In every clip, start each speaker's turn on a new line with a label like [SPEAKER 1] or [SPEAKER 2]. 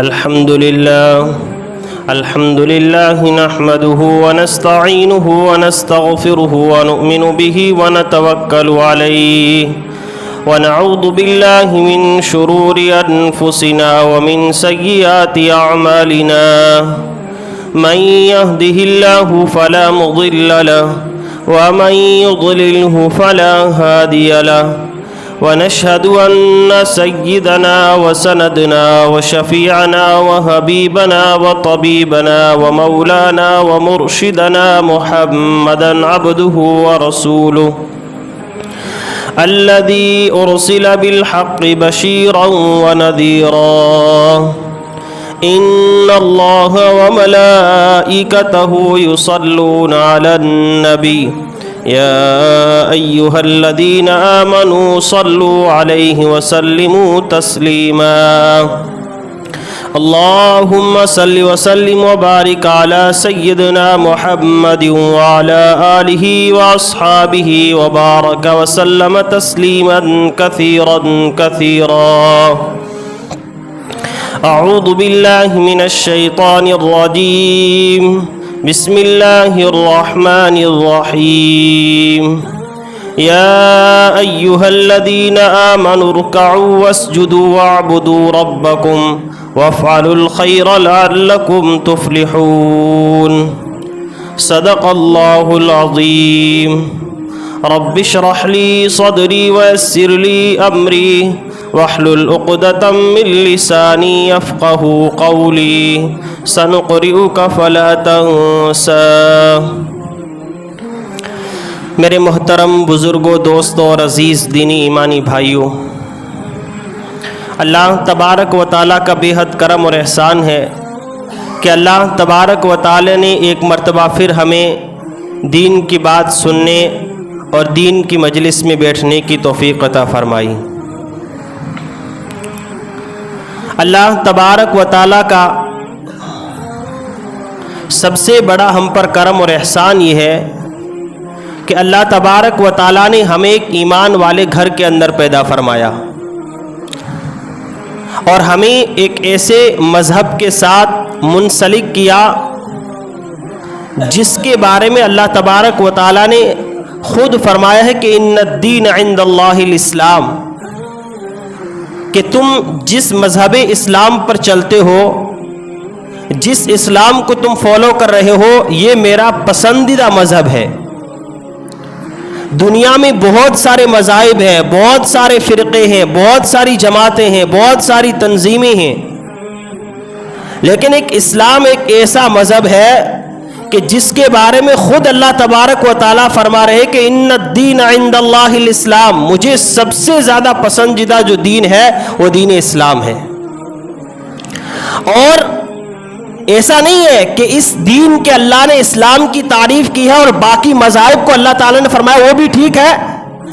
[SPEAKER 1] الحمد لله نحمده ونستعينه ونستغفره ونؤمن به ونتوكل عليه ونعوذ بالله من شرور أنفسنا ومن سيئات أعمالنا من يهده الله فلا مضل له ومن يضلله فلا هادي له ونشهد أن سيدنا وسندنا وشفيعنا وحبيبنا وطبيبنا ومولانا ومرشدنا محمدا عبده ورسوله الذي أرسل بالحق بشيرا ونذيرا إن الله وملائكته يصلون على النبي يا أيها الذين آمنوا صلوا عليه وسلموا تسليما اللهم صل وسلم وبارك على سيدنا محمد وعلى آله وأصحابه وبارك وسلم تسليما كثيرا كثيرا أعوذ بالله من الشيطان الرجيم بسم الله الرحمن الرحيم يا أيها الذين آمنوا اركعوا واسجدوا واعبدوا ربكم وافعلوا الخير لعلكم تفلحون صدق الله العظيم رب اشرح لي صدري ويسر لي أمري واحلل عقدة من لساني يفقهوا قولي سنقرئك فلا تنسى میرے محترم بزرگوں، دوستوں اور عزیز دینی ایمانی بھائیوں، اللہ تبارک و تعالیٰ کا بے حد کرم اور احسان ہے کہ اللہ تبارک و تعالیٰ نے ایک مرتبہ پھر ہمیں دین کی بات سننے اور دین کی مجلس میں بیٹھنے کی توفیق عطا فرمائی۔ اللہ تبارک و تعالیٰ کا سب سے بڑا ہم پر کرم اور احسان یہ ہے کہ اللہ تبارک و تعالیٰ نے ہمیں ایک ایمان والے گھر کے اندر پیدا فرمایا اور ہمیں ایک ایسے مذہب کے ساتھ منسلک کیا جس کے بارے میں اللہ تبارک و تعالیٰ نے خود فرمایا ہے کہ ان الدین عند اللہ الاسلام، کہ تم جس مذہب اسلام پر چلتے ہو، جس اسلام کو تم فالو کر رہے ہو، یہ میرا پسندیدہ مذہب ہے۔ دنیا میں بہت سارے مذاہب ہیں، بہت سارے فرقے ہیں، بہت ساری جماعتیں ہیں، بہت ساری تنظیمیں ہیں، لیکن ایک اسلام ایک ایسا مذہب ہے کہ جس کے بارے میں خود اللہ تبارک و تعالیٰ فرما رہے کہ ان الدین عند اللہ الاسلام، مجھے سب سے زیادہ پسندیدہ جو دین ہے وہ دین اسلام ہے۔ اور ایسا نہیں ہے کہ اس دین کے اللہ نے اسلام کی تعریف کی ہے اور باقی مذاہب کو اللہ تعالیٰ نے فرمایا وہ بھی ٹھیک ہے،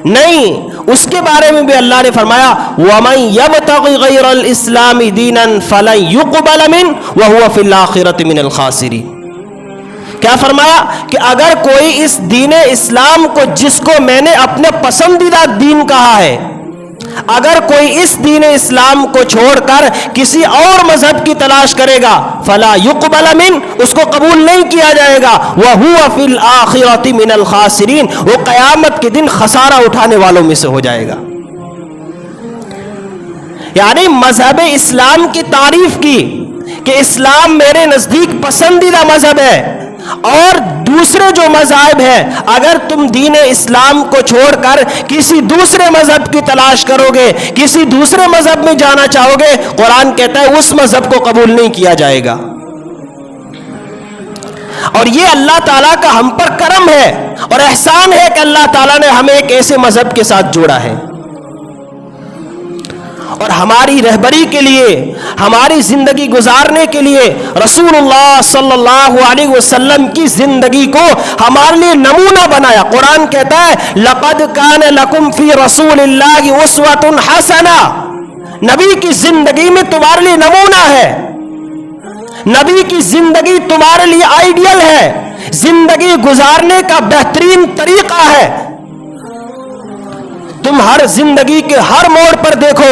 [SPEAKER 1] نہیں، اس کے بارے میں بھی اللہ نے فرمایا وَمَن يَبْتَغِ غَيْرَ الْإِسْلَامِ دِينًا فَلَن يُقْبَلَ مِنْهُ وَهُوَ فِي الْآخِرَةِ مِنَ الْخَاسِرِينَ۔ کیا فرمایا کہ اگر کوئی اس دین اسلام کو، جس کو میں نے اپنے پسندیدہ دین کہا ہے، اگر کوئی اس دین اسلام کو چھوڑ کر کسی اور مذہب کی تلاش کرے گا فلا یقبل من، اس کو قبول نہیں کیا جائے گا، وَهُوَ فِي الْآخِرَةِ مِنَ الْخَاسِرِينَ، وہ قیامت کے دن خسارہ اٹھانے والوں میں سے ہو جائے گا۔ یعنی مذہب اسلام کی تعریف کی کہ اسلام میرے نزدیک پسندیدہ مذہب ہے، اور دوسرے جو مذاہب ہیں اگر تم دین اسلام کو چھوڑ کر کسی دوسرے مذہب کی تلاش کرو گے، کسی دوسرے مذہب میں جانا چاہو گے، قرآن کہتا ہے اس مذہب کو قبول نہیں کیا جائے گا۔ اور یہ اللہ تعالیٰ کا ہم پر کرم ہے اور احسان ہے کہ اللہ تعالیٰ نے ہمیں ایک ایسے مذہب کے ساتھ جوڑا ہے، اور ہماری رہبری کے لیے، ہماری زندگی گزارنے کے لیے رسول اللہ صلی اللہ علیہ وسلم کی زندگی کو ہمارے لیے نمونہ بنایا۔ قرآن کہتا ہے لَقَدْ كَانَ لَكُمْ فِي رَسُولِ اللَّهِ أُسْوَةٌ حَسَنَةٌ، نبی کی زندگی میں تمہارے لیے نمونہ ہے، نبی کی زندگی تمہارے لیے آئیڈیل ہے، زندگی گزارنے کا بہترین طریقہ ہے۔ تم ہر زندگی کے ہر موڑ پر دیکھو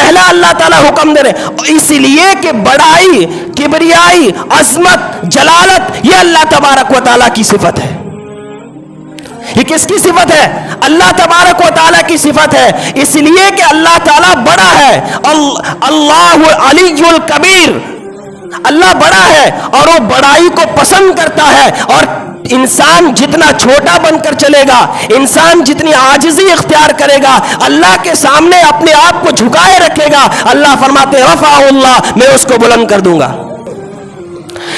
[SPEAKER 1] پہلا اللہ تعالیٰ حکم دے رہے، اس لیے کہ بڑائی، کبریائی، عظمت، جلالت یہ اللہ تبارک و تعالیٰ کی صفت ہے۔ یہ کس کی صفت ہے؟ اللہ تبارک و تعالیٰ کی صفت ہے، اس لیے کہ اللہ تعالیٰ بڑا ہے۔ اللہ علی الکبیر، اللہ بڑا ہے اور وہ بڑائی کو پسند کرتا ہے، اور انسان جتنا چھوٹا بن کر چلے گا، انسان جتنی عاجزی اختیار کرے گا، اللہ کے سامنے اپنے آپ کو جھکائے رکھے گا، اللہ فرماتے رفع اللہ، میں اس کو بلند کر دوں گا۔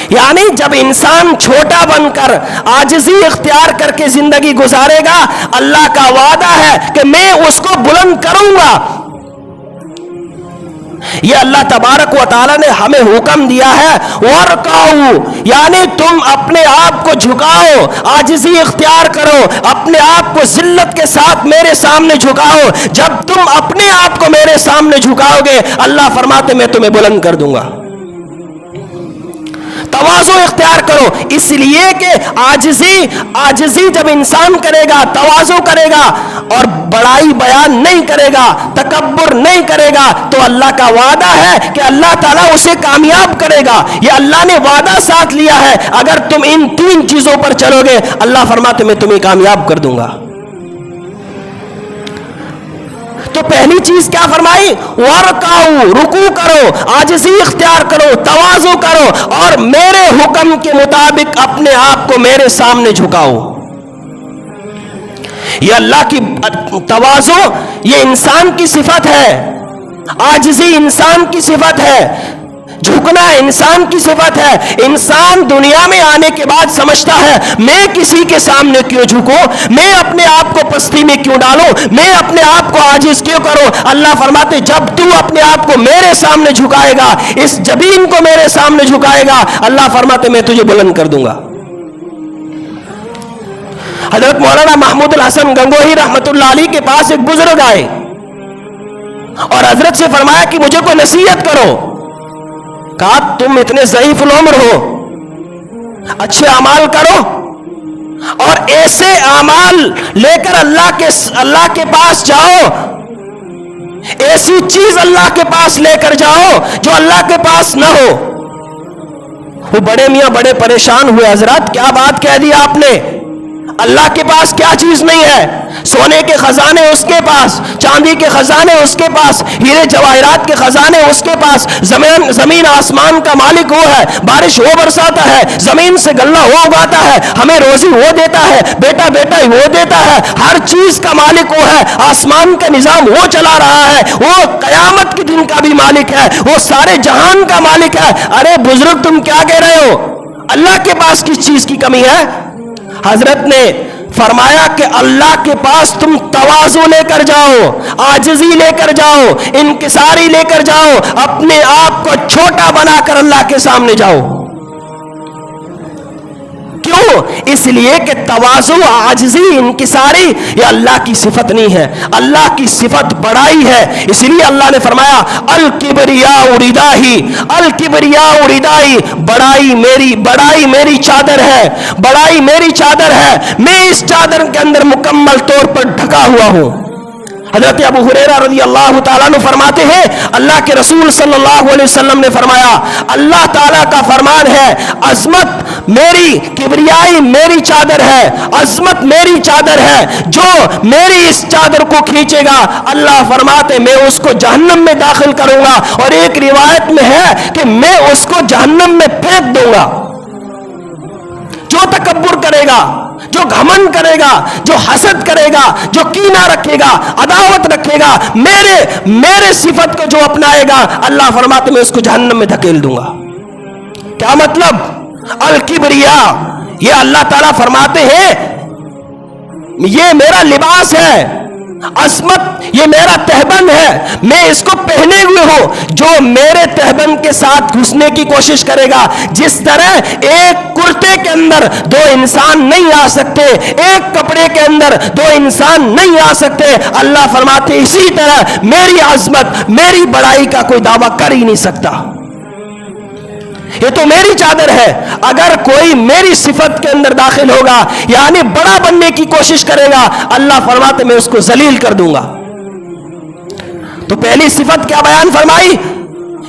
[SPEAKER 1] یعنی جب انسان چھوٹا بن کر عاجزی اختیار کر کے زندگی گزارے گا، اللہ کا وعدہ ہے کہ میں اس کو بلند کروں گا۔ یہ اللہ تبارک و تعالیٰ نے ہمیں حکم دیا ہے، وَارْكَعُوا، یعنی تم اپنے آپ کو جھکاؤ، عاجزی اختیار کرو، اپنے آپ کو ذلت کے ساتھ میرے سامنے جھکاؤ۔ جب تم اپنے آپ کو میرے سامنے جھکاؤ گے، اللہ فرماتے میں تمہیں بلند کر دوں گا۔ تواضع اختیار کرو، اس لیے کہ عاجزی جب انسان کرے گا، تواضع کرے گا اور بڑائی بیان نہیں کرے گا، تکبر نہیں کرے گا، تو اللہ کا وعدہ ہے کہ اللہ تعالیٰ اسے کامیاب کرے گا۔ یہ اللہ نے وعدہ ساتھ لیا ہے، اگر تم ان تین چیزوں پر چلو گے، اللہ فرماتے میں تمہیں کامیاب کر دوں گا۔ تو پہلی چیز کیا فرمائی؟ وَارْكَعُوا، رکوع کرو، عاجزی اختیار کرو، تواضع کرو اور میرے حکم کے مطابق اپنے آپ کو میرے سامنے جھکاؤ۔ یہ اللہ کی تواضع یہ انسان کی صفت ہے، عاجزی انسان کی صفت ہے، جھکنا انسان کی صفت ہے۔ انسان دنیا میں آنے کے بعد سمجھتا ہے میں کسی کے سامنے کیوں جھکوں، میں اپنے آپ کو پستی میں کیوں ڈالوں، میں اپنے آپ کو عاجز کیوں کروں۔ اللہ فرماتے جب تو اپنے آپ کو میرے سامنے جھکائے گا، اس جبین کو میرے سامنے جھکائے گا، اللہ فرماتے میں تجھے بلند کر دوں گا۔ حضرت مولانا محمود الحسن گنگوہی رحمت اللہ علیہ کے پاس ایک بزرگ آئے اور حضرت سے فرمایا کہ مجھے کوئی نصیحت کرو۔ کہا تم اتنے ضعیف العمر ہو، اچھے اعمال کرو اور ایسے اعمال لے کر اللہ کے پاس جاؤ، ایسی چیز اللہ کے پاس لے کر جاؤ جو اللہ کے پاس نہ ہو۔ وہ بڑے میاں بڑے پریشان ہوئے، حضرات کیا بات کہہ دی آپ نے، اللہ کے پاس کیا چیز نہیں ہے؟ سونے کے خزانے اس کے پاس، چاندی کے خزانے اس کے پاس، ہیرے جواہرات کے خزانے اس کے پاس، زمین آسمان کا مالک وہ ہے، بارش وہ برساتا ہے، زمین سے غلہ وہ اگاتا ہے، ہمیں روزی وہ دیتا ہے، بیٹا وہ دیتا ہے، ہر چیز کا مالک وہ ہے، آسمان کا نظام وہ چلا رہا ہے، وہ قیامت کے دن کا بھی مالک ہے، وہ سارے جہان کا مالک ہے۔ ارے بزرگ تم کیا کہہ رہے ہو، اللہ کے پاس کس چیز کی کمی ہے؟ حضرت نے فرمایا کہ اللہ کے پاس تم تواضع لے کر جاؤ، عاجزی لے کر جاؤ، انکساری لے کر جاؤ، اپنے آپ کو چھوٹا بنا کر اللہ کے سامنے جاؤ۔ کیوں؟ اس لیے کہ تواضع، عاجزی، انکساری یہ اللہ کی صفت نہیں ہے، اللہ کی صفت بڑائی ہے۔ اس لیے اللہ نے فرمایا الکبریاء ردائی، الکبریاء ردائی، بڑائی میری چادر ہے، بڑائی میری چادر ہے، میں اس چادر کے اندر مکمل طور پر ڈھکا ہوا ہوں۔ حضرت ابو ہریرہ رضی اللہ تعالیٰ عنہ فرماتے ہیں اللہ کے رسول صلی اللہ علیہ وسلم نے فرمایا اللہ تعالیٰ کا فرمان ہے عظمت میری، کبریائی میری چادر ہے، عظمت میری چادر ہے، جو میری اس چادر کو کھینچے گا اللہ فرماتے میں اس کو جہنم میں داخل کروں گا، اور ایک روایت میں ہے کہ میں اس کو جہنم میں پھینک دوں گا۔ جو تکبر کرے گا، جو گھمنڈ کرے گا، جو حسد کرے گا، جو کینہ رکھے گا، عداوت رکھے گا، میرے صفت کو جو اپنائے گا اللہ فرماتے میں اس کو جہنم میں دھکیل دوں گا۔ کیا مطلب؟ الکبریاء، یہ اللہ تعالیٰ فرماتے ہیں یہ میرا لباس ہے، عظمت یہ میرا تہبند ہے، میں اس کو پہنے ہوئے ہوں، جو میرے تہبند کے ساتھ گھسنے کی کوشش کرے گا، جس طرح ایک کرتے کے اندر دو انسان نہیں آ سکتے، ایک کپڑے کے اندر دو انسان نہیں آ سکتے، اللہ فرماتے اسی طرح میری عظمت، میری بڑائی کا کوئی دعویٰ کر ہی نہیں سکتا۔ یہ تو میری چادر ہے، اگر کوئی میری صفت کے اندر داخل ہوگا یعنی بڑا بننے کی کوشش کرے گا اللہ فرماتے میں اس کو ذلیل کر دوں گا۔ تو پہلی صفت کیا بیان فرمائی؟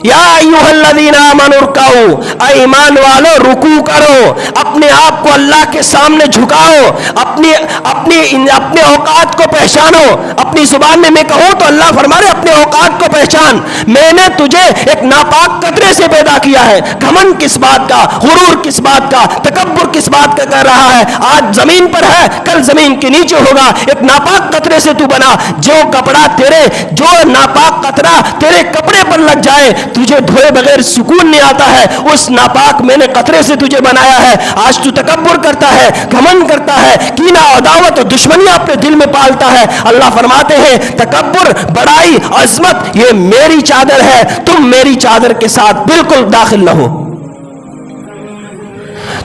[SPEAKER 1] یا ایھا آمنوا ارکعوا، اے ایمان والو رکوع کرو، اپنے آپ کو اللہ کے سامنے جھکاؤ، اپنے اوقات کو پہچانو۔ اپنی زبان میں کہوں تو اللہ فرما رہے اپنے اوقات کو پہچان، میں نے تجھے ایک ناپاک قطرے سے پیدا کیا ہے۔ گھمنڈ کس بات کا، غرور کس بات کا، تکبر کس بات کا کر رہا ہے؟ آج زمین پر ہے، کل زمین کے نیچے ہوگا۔ ایک ناپاک قطرے سے تو بنا، جو ناپاک قطرہ تیرے کپڑے پر لگ جائے تجھے دھوئے بغیر سکون نہیں آتا ہے، اس ناپاک میں نے قطرے سے تجھے بنایا ہے۔ آج تو تکبر کرتا ہے، گھمنڈ کرتا ہے، کینہ، عداوت اور دشمنیاں اپنے دل میں پالتا ہے۔ اللہ فرماتے ہیں تکبر، بڑائی، عظمت یہ میری چادر ہے، تم میری چادر کے ساتھ بالکل داخل نہ ہو۔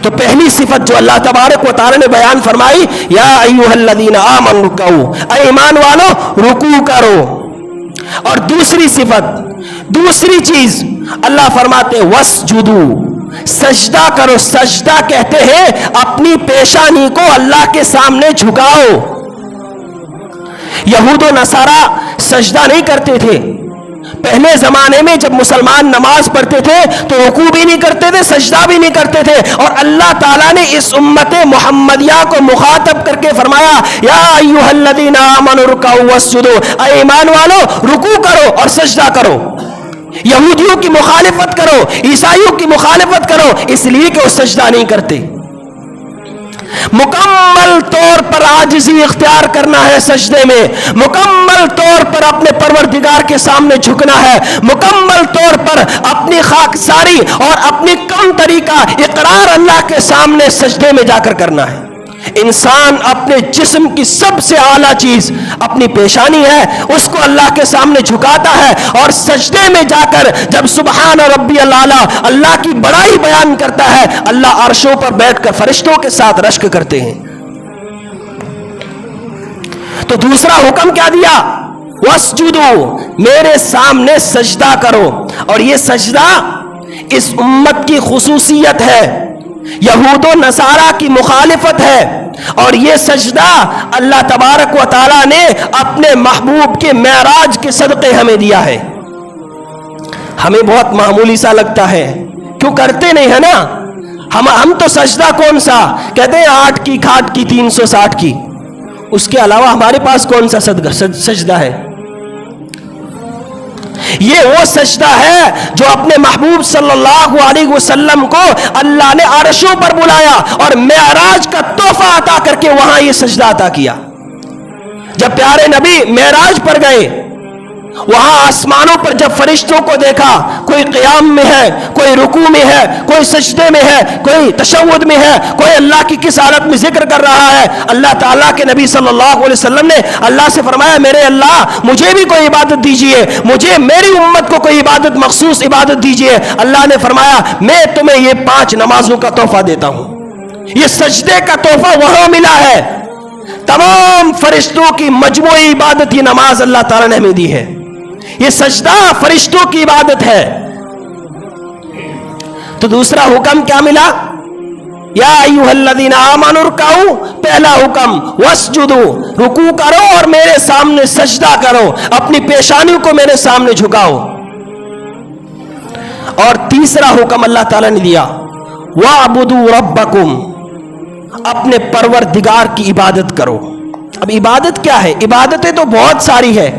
[SPEAKER 1] تو پہلی صفت جو اللہ تبارک و تعالی نے بیان فرمائی، یا ایھا الذین آمنوا ارکعوا، اے ایمان والو رکوع کرو۔ اور دوسری صفت، دوسری چیز اللہ فرماتے واسجدوا، سجدہ کرو۔ سجدہ کہتے ہیں اپنی پیشانی کو اللہ کے سامنے جھکاؤ۔ یہود و نصارہ سجدہ نہیں کرتے تھے۔ پہلے زمانے میں جب مسلمان نماز پڑھتے تھے تو رکوع بھی نہیں کرتے تھے، سجدہ بھی نہیں کرتے تھے، اور اللہ تعالیٰ نے اس امت محمدیہ کو مخاطب کر کے فرمایا یا ایھا الذین آمنوا ارکعوا واسجدوا، اے ایمان والو رکوع کرو اور سجدہ کرو۔ یہودیوں کی مخالفت کرو، عیسائیوں کی مخالفت کرو، اس لیے کہ وہ سجدہ نہیں کرتے۔ مکمل طور پر عاجزی اختیار کرنا ہے سجدے میں، مکمل طور پر اپنے پروردگار کے سامنے جھکنا ہے، مکمل طور پر اپنی خاکساری اور اپنی کم طریقہ اقرار اللہ کے سامنے سجدے میں جا کر کرنا ہے۔ انسان اپنے جسم کی سب سے اعلیٰ چیز اپنی پیشانی ہے، اس کو اللہ کے سامنے جھکاتا ہے، اور سجدے میں جا کر جب سبحان ربی الاعلیٰ اللہ کی بڑائی بیان کرتا ہے، اللہ عرشوں پر بیٹھ کر فرشتوں کے ساتھ رشک کرتے ہیں۔ تو دوسرا حکم کیا دیا؟ واسجدوا، میرے سامنے سجدہ کرو۔ اور یہ سجدہ اس امت کی خصوصیت ہے، یہود و نصارہ کی مخالفت ہے، اور یہ سجدہ اللہ تبارک و تعالیٰ نے اپنے محبوب کے معراج کے صدقے ہمیں دیا ہے۔ ہمیں بہت معمولی سا لگتا ہے، کیوں کرتے نہیں ہے نا؟ ہم تو سجدہ کون سا کہتے ہیں، 8 کی کھاٹ کی 360 کی، اس کے علاوہ ہمارے پاس کون سا سجدہ ہے؟ یہ وہ سجدہ ہے جو اپنے محبوب صلی اللہ علیہ وسلم کو اللہ نے عرشوں پر بلایا اور معراج کا تحفہ عطا کر کے وہاں یہ سجدہ عطا کیا۔ جب پیارے نبی معراج پر گئے، وہاں آسمانوں پر جب فرشتوں کو دیکھا، کوئی قیام میں ہے، کوئی رکوع میں ہے، کوئی سجدے میں ہے، کوئی تشہد میں ہے، کوئی اللہ کی کس حالت میں ذکر کر رہا ہے، اللہ تعالیٰ کے نبی صلی اللہ علیہ وسلم نے اللہ سے فرمایا میرے اللہ مجھے بھی کوئی عبادت دیجئے، مجھے میری امت کو کوئی عبادت، مخصوص عبادت دیجئے۔ اللہ نے فرمایا میں تمہیں یہ 5 نمازوں کا تحفہ دیتا ہوں۔ یہ سجدے کا تحفہ وہاں ملا ہے، تمام فرشتوں کی مجموعی عبادت یہ نماز اللہ تعالیٰ نے ہمیں دی ہے۔ یہ سجدہ فرشتوں کی عبادت ہے۔ تو دوسرا حکم کیا ملا؟ یا ایھا الذین آمنوا ارکعوا، پہلا حکم واسجدوا، رکوع کرو اور میرے سامنے سجدہ کرو، اپنی پیشانی کو میرے سامنے جھکاؤ۔ اور تیسرا حکم اللہ تعالیٰ نے دیا وَاعْبُدُوا رَبَّكُمْ، اپنے پروردگار کی عبادت کرو۔ اب عبادت کیا ہے؟ عبادتیں تو بہت ساری ہے،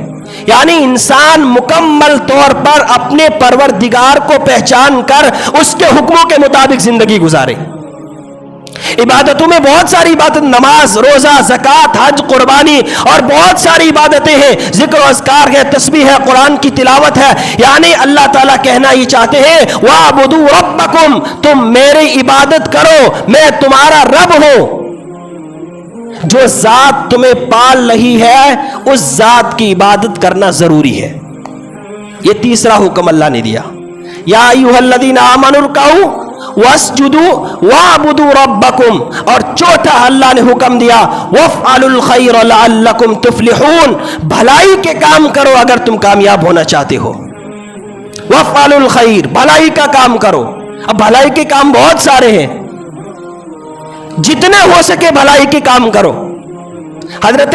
[SPEAKER 1] یعنی انسان مکمل طور پر اپنے پروردگار کو پہچان کر اس کے حکموں کے مطابق زندگی گزارے۔ عبادتوں میں بہت ساری عبادت، نماز، روزہ، زکوٰۃ، حج، قربانی اور بہت ساری عبادتیں ہیں، ذکر و اذکار ہے، تسبیح ہے، قرآن کی تلاوت ہے۔ یعنی اللہ تعالیٰ کہنا یہ چاہتے ہیں وَاعْبُدُوا رَبَّكُمْ، تم میری عبادت کرو، میں تمہارا رب ہوں۔ جو ذات تمہیں پال رہی ہے اس ذات کی عبادت کرنا ضروری ہے۔ یہ تیسرا حکم اللہ نے دیا یا ایھا الذین آمنوا ارکعوا واسجدوا واعبدوا ربکم، اور چوتھا اللہ نے حکم دیا وافعلوا الخیر لعلکم تفلحون، بھلائی کے کام کرو اگر تم کامیاب ہونا چاہتے ہو۔ وافعلوا الخیر، بھلائی کا کام کرو۔ اب بھلائی کے کام بہت سارے ہیں، جتنے ہو سکے بھلائی کے کام کرو۔ حضرت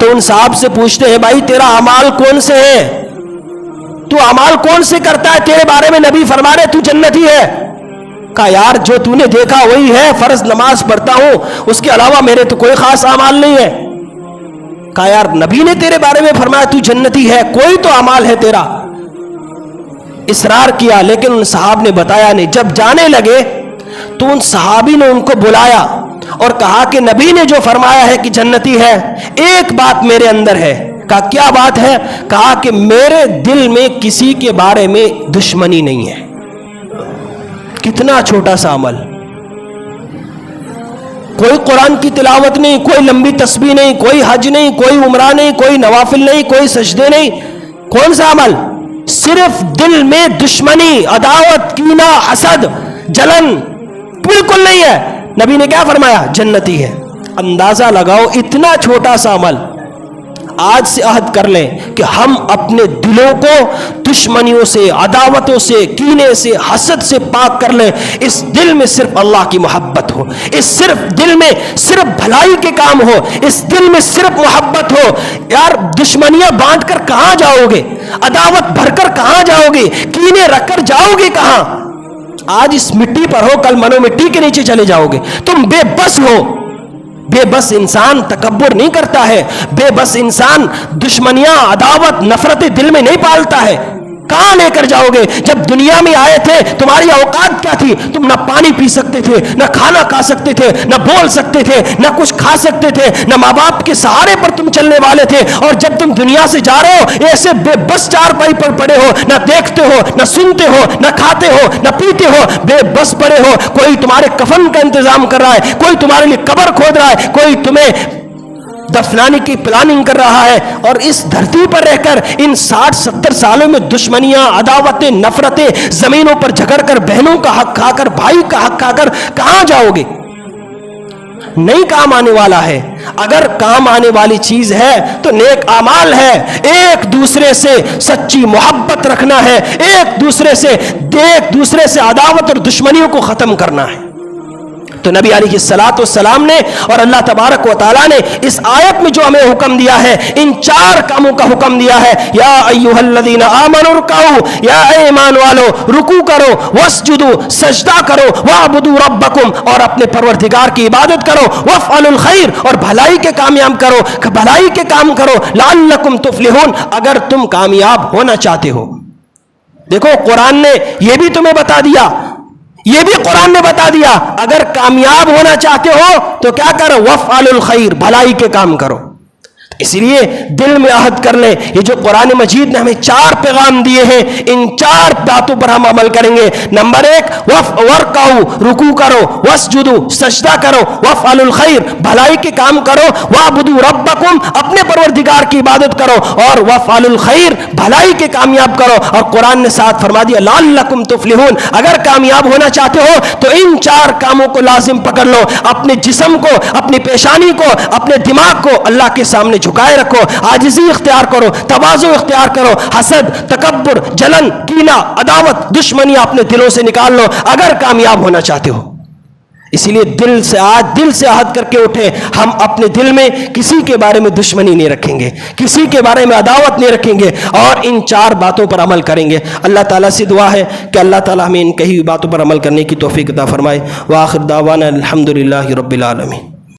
[SPEAKER 1] تو ان صاحب سے پوچھتے ہیں بھائی تیرا اعمال کون سے ہے, تو اعمال کون سے کرتا ہے؟ تیرے بارے میں نبی فرما رہے تو جنتی ہے. کہا یار جو تو نے دیکھا وہی ہے, فرض نماز پڑھتا ہوں, اس کے علاوہ میرے تو کوئی خاص اعمال نہیں ہے. کہا یار نبی نے تیرے بارے میں فرمایا تو جنتی ہے, کوئی تو اعمال ہے تیرا. اصرار کیا لیکن ان صحاب نے بتایا نہیں. جب جانے لگے تو ان صحابی نے ان کو بلایا اور کہا کہ نبی نے جو فرمایا ہے کہ جنتی ہے, ایک بات میرے اندر ہے. کہا کیا بات ہے؟ کہا کہ میرے دل میں کسی کے بارے میں دشمنی نہیں ہے. کتنا چھوٹا سا عمل, کوئی قرآن کی تلاوت نہیں, کوئی لمبی تسبیح نہیں, کوئی حج نہیں, کوئی عمرہ نہیں, کوئی نوافل نہیں, کوئی سجدے نہیں. کون سا عمل؟ صرف دل میں دشمنی, عداوت, کینہ, حسد, جلن بالکل نہیں ہے. نبی نے کیا فرمایا؟ جنتی ہے. اندازہ لگاؤ اتنا چھوٹا سا عمل. آج سے عہد کر لیں کہ ہم اپنے دلوں کو دشمنیوں سے, عداوتوں سے, کینے سے, حسد سے پاک کر لیں. اس دل میں صرف اللہ کی محبت ہو, اس صرف دل میں صرف بھلائی کے کام ہو, اس دل میں صرف محبت ہو. یار دشمنیاں بانٹ کر کہاں جاؤ گے؟ عداوت بھر کر کہاں جاؤ گے؟ کینے رکھ کر جاؤ گے کہاں؟ آج اس مٹی پر ہو, کل منو مٹی کے نیچے چلے جاؤ گے. تم بے بس ہو. بے بس انسان تکبر نہیں کرتا ہے, بے بس انسان دشمنیاں, عداوت, نفرتیں دل میں نہیں پالتا ہے. کہاں لے کر جاؤ گے؟ جب دنیا میں آئے تھے تمہاری اوقات کیا تھی؟ تم نہ پانی پی سکتے تھے, نہ کھانا کھا سکتے تھے, نہ بول سکتے تھے, نہ کچھ کھا سکتے تھے, نہ ماں باپ کے سہارے پر تم چلنے والے تھے. اور جب تم دنیا سے جا رہے ہو ایسے بے بس چارپائی پر پڑے ہو, نہ دیکھتے ہو, نہ سنتے ہو, نہ کھاتے ہو, نہ پیتے ہو, بے بس پڑے ہو. کوئی تمہارے کفن کا انتظام کر رہا ہے, کوئی تمہارے لیے قبر کھود رہا ہے, کوئی تمہیں دفنانے کی پلاننگ کر رہا ہے. اور اس دھرتی پر رہ کر ان 60-70 سالوں میں دشمنیاں, عداوتیں, نفرتیں, زمینوں پر جھگڑ کر, بہنوں کا حق کھا کر, بھائی کا حق کھا کر کہاں جاؤ گے؟ نہیں کام آنے والا ہے. اگر کام آنے والی چیز ہے تو نیک اعمال ہے. ایک دوسرے سے سچی محبت رکھنا ہے, ایک دوسرے سے عداوت اور دشمنیوں کو ختم کرنا ہے. تو نبی علیہ الصلوۃ والسلام نے اور اللہ تبارک و تعالیٰ نے اس آیت میں جو ہمیں حکم دیا ہے, ان 4 کاموں کا حکم دیا ہے. یا ایھا الذین آمنوا ارکعوا, یا اے ایمان والو رکوع کرو, واسجدوا, سجدہ کرو, واعبدوا ربکم, اور اپنے پروردگار کی عبادت کرو, وافعلوا الخیر, اور بھلائی کے کامیاب کرو, بھلائی کے کام کرو, لعلکم تفلحون, اگر تم کامیاب ہونا چاہتے ہو. دیکھو قرآن نے یہ بھی تمہیں بتا دیا, یہ بھی قرآن نے بتا دیا, اگر کامیاب ہونا چاہتے ہو تو کیا کرو؟ وافعلوا الخیر, بھلائی کے کام کرو. اسی لیے دل میں عہد کر لیں, یہ جو قرآن مجید نے ہمیں 4 پیغام دیے ہیں, ان 4 باتوں پر ہم عمل کریں گے. نمبر 1, ورکعوا, رکوع کرو, واسجدوا, سجدہ کرو, وافعلوا الخیر, بھلائی کے کام کرو, واعبدوا ربکم, اپنے پروردگار کی عبادت کرو, اور وافعلوا الخیر, بھلائی کے کامیاب کرو. اور قرآن نے ساتھ فرما دیا لعلکم تفلحون, اگر کامیاب ہونا چاہتے ہو تو ان 4 کاموں کو لازم پکڑ لو. اپنے جسم کو, اپنی پیشانی کو, اپنے دماغ کو اللہ کے سامنے جھکائے رکھو, عاجزی اختیار کرو, تواضع اختیار کرو, حسد, تکبر, جلن, کینہ, عداوت, دشمنیاں اپنے دلوں سے نکال لو اگر کامیاب ہونا چاہتے ہو. اسی لیے دل سے عہد کر کے اٹھے, ہم اپنے دل میں کسی کے بارے میں دشمنی نہیں رکھیں گے, کسی کے بارے میں عداوت نہیں رکھیں گے, اور ان 4 باتوں پر عمل کریں گے. اللہ تعالیٰ سے دعا ہے کہ اللہ تعالیٰ ہمیں ان کہی باتوں پر عمل کرنے کی توفیق عطا فرمائے. وآخر دعوانا الحمدللہ رب العالمین.